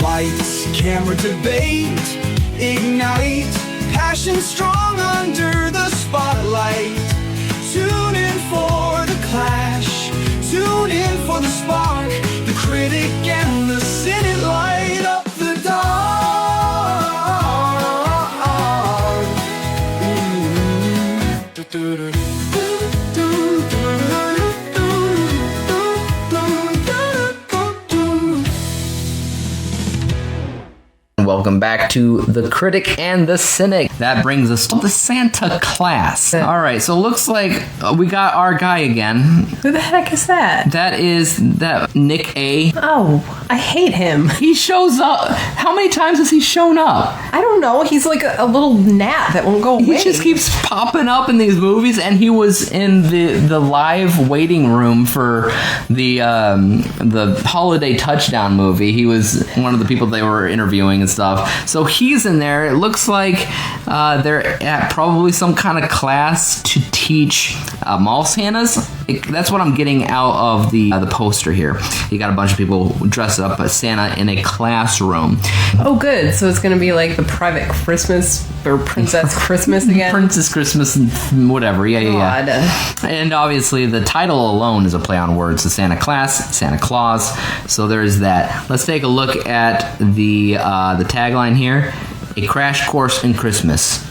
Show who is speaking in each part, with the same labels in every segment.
Speaker 1: Lights, camera, debate, ignite, passion strong under the spotlight. Tune in for the clash, tune in for the spark. The critic and the cynic light up the dark.
Speaker 2: Welcome back to The Critic and the Cynic. That brings us to the Santa Claus. All right, so it looks like we got our guy again.
Speaker 3: Who the heck is that?
Speaker 2: That is Nick A.
Speaker 3: Oh, I hate him.
Speaker 2: He shows up. How many times has he shown up?
Speaker 3: I don't know. He's like a little gnat that won't go away.
Speaker 2: He just keeps popping up in these movies, and he was in the live waiting room for the Holiday Touchdown movie. He was one of the people they were interviewing and stuff. So he's in there. It looks like they're at probably some kind of class to teach mall Santas. That's what I'm getting out of the poster here. You got a bunch of people dressed up as Santa in a classroom.
Speaker 3: Oh, good. So it's going to be like the private Christmas or Princess Christmas again?
Speaker 2: Princess Christmas and whatever. Yeah. And obviously the title alone is a play on words. The Santa Claus, Santa Claus. So there's that. Let's take a look at the tagline here. A crash course in Christmas.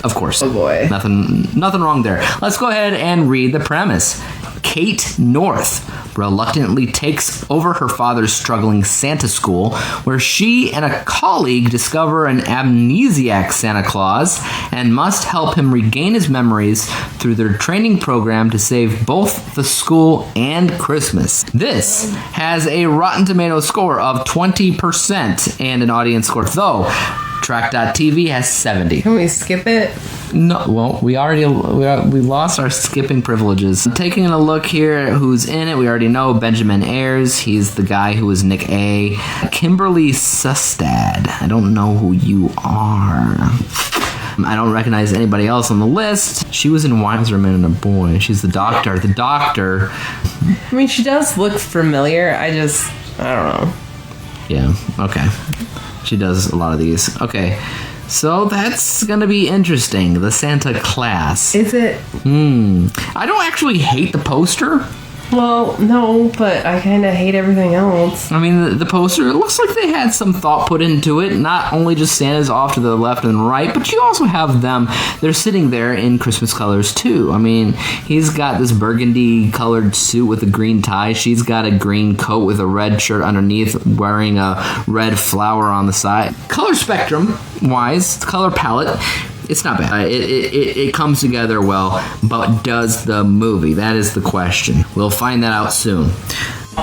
Speaker 2: Of course.
Speaker 3: Oh boy.
Speaker 2: Nothing wrong there. Let's go ahead and read the premise. Kate North reluctantly takes over her father's struggling Santa school, where she and a colleague discover an amnesiac Santa Claus and must help him regain his memories through their training program to save both the school and Christmas. This has a Rotten Tomatoes score of 20% and an audience score, though Track.tv has 70.
Speaker 3: Can we skip it?
Speaker 2: No, well, we lost our skipping privileges. Taking a look here at who's in it, we already know Benjamin Ayres. He's the guy who was Nick A. Kimberly Sustad. I don't know who you are. I don't recognize anybody else on the list. She was in Wiserman and a Boy. She's the doctor. The doctor.
Speaker 3: I mean, she does look familiar. I don't know.
Speaker 2: Yeah, okay. She does a lot of these. Okay, so that's gonna be interesting. The Santa Claus.
Speaker 3: Is it?
Speaker 2: I don't actually hate the poster.
Speaker 3: Well, no, but I kind of hate everything else.
Speaker 2: I mean, the poster, it looks like they had some thought put into it. Not only just Santa's off to the left and right, but you also have them. They're sitting there in Christmas colors, too. I mean, he's got this burgundy-colored suit with a green tie. She's got a green coat with a red shirt underneath, wearing a red flower on the side. Color spectrum-wise, color palette, it's not bad. It comes together well, but does the movie? That is the question. We'll find that out soon.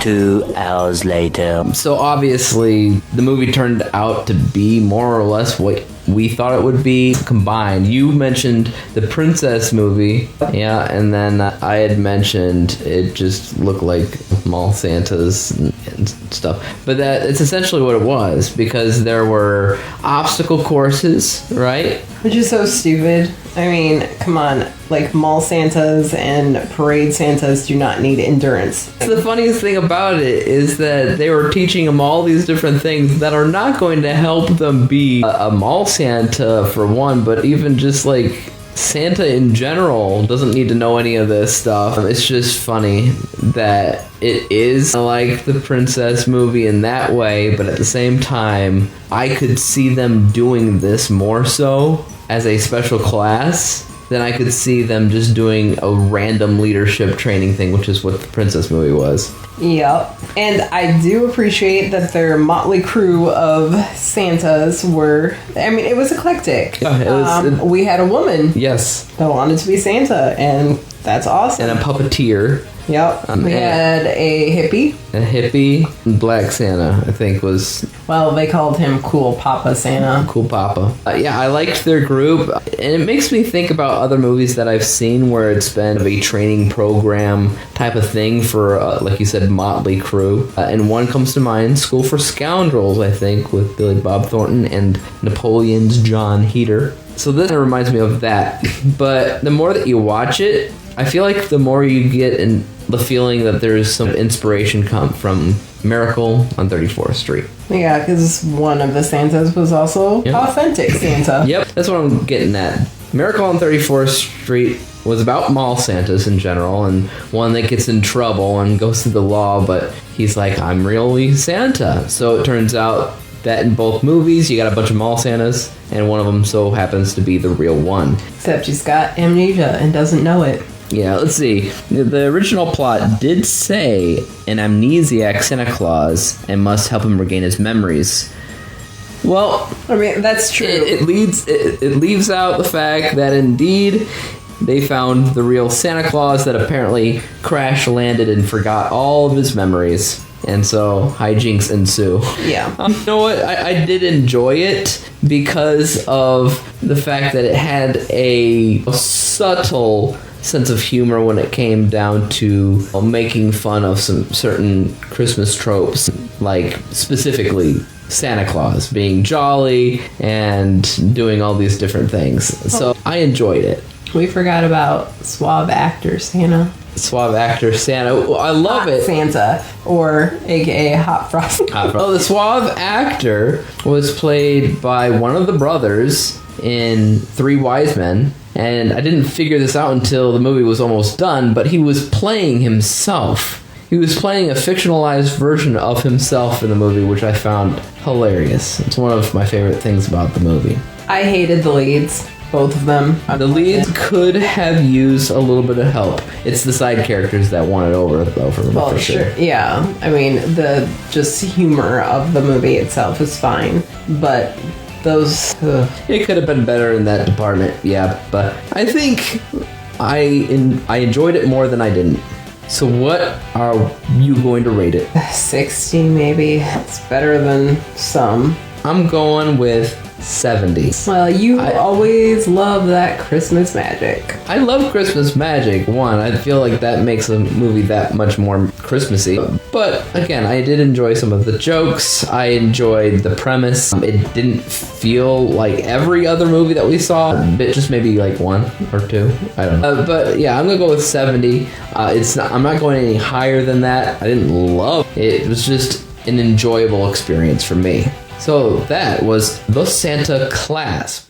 Speaker 4: 2 hours later.
Speaker 2: So obviously, the movie turned out to be more or less what we thought it would be combined. You mentioned the princess movie, yeah, and then I had mentioned it just looked like mall Santas and stuff. But it's essentially what it was, because there were obstacle courses, right?
Speaker 3: Which is so stupid. I mean, come on. Like, mall Santas and parade Santas do not need endurance.
Speaker 2: The funniest thing about it is that they were teaching them all these different things that are not going to help them be a mall Santa, for one, but even just like Santa in general doesn't need to know any of this stuff. It's just funny that it is like the princess movie in that way, but at the same time, I could see them doing this more so as a special class than I could see them just doing a random leadership training thing, which is what the princess movie was.
Speaker 3: Yep. And I do appreciate that their motley crew of Santas were, I mean, it was eclectic. We had a woman.
Speaker 2: Yes.
Speaker 3: That wanted to be Santa, and that's awesome.
Speaker 2: And a puppeteer.
Speaker 3: Yep. We had a hippie.
Speaker 2: A hippie. Black Santa, I think, was...
Speaker 3: Well, they called him Cool Papa Santa.
Speaker 2: Cool Papa. Yeah, I liked their group. And it makes me think about other movies that I've seen where it's been a training program type of thing for, like you said, motley crew. And one comes to mind, School for Scoundrels, I think, with Billy Bob Thornton and Napoleon's John Heder. So this reminds me of that. But the more that you watch it, I feel like the more you get in the feeling that there's some inspiration come from Miracle on 34th Street.
Speaker 3: Yeah, because one of the Santas was also authentic Santa.
Speaker 2: Yep, that's what I'm getting at. Miracle on 34th Street was about mall Santas in general, and one that gets in trouble and goes through the law, but he's like, I'm really Santa. So it turns out that in both movies, you got a bunch of mall Santas, and one of them so happens to be the real one.
Speaker 3: Except he's got amnesia and doesn't know it.
Speaker 2: Yeah, let's see. The original plot did say an amnesiac Santa Claus and must help him regain his memories. Well,
Speaker 3: I mean, that's true.
Speaker 2: It leaves out the fact that indeed they found the real Santa Claus that apparently crash landed and forgot all of his memories. And so hijinks ensue.
Speaker 3: Yeah.
Speaker 2: You know what? I did enjoy it because of the fact that it had a subtle sense of humor when it came down to making fun of some certain Christmas tropes, like specifically Santa Claus being jolly and doing all these different things. So I enjoyed it.
Speaker 3: We forgot about suave actor Santa.
Speaker 2: Suave actor Santa. I love
Speaker 3: Hot
Speaker 2: it.
Speaker 3: Santa, or aka Hot Frost.
Speaker 2: Oh, the suave actor was played by one of the brothers in Three Wise Men. And I didn't figure this out until the movie was almost done, but he was playing himself. He was playing a fictionalized version of himself in the movie, which I found hilarious. It's one of my favorite things about the movie.
Speaker 3: I hated the leads. Both of them.
Speaker 2: The leads could have used a little bit of help. It's the side characters that won it over, though, for sure.
Speaker 3: Yeah. I mean, the just humor of the movie itself is fine, but those...
Speaker 2: It could have been better in that department, yeah, but I think I enjoyed it more than I didn't. So what are you going to rate it?
Speaker 3: 60, maybe. It's better than some.
Speaker 2: I'm going with 70.
Speaker 3: Well, you always love that Christmas magic.
Speaker 2: I love Christmas magic. One, I feel like that makes a movie that much more Christmassy. But again, I did enjoy some of the jokes. I enjoyed the premise. It didn't feel like every other movie that we saw. Just maybe like one or two. I don't know. But yeah, I'm gonna go with 70. I'm not going any higher than that. I didn't love it. It was just an enjoyable experience for me. So that was The Santa Class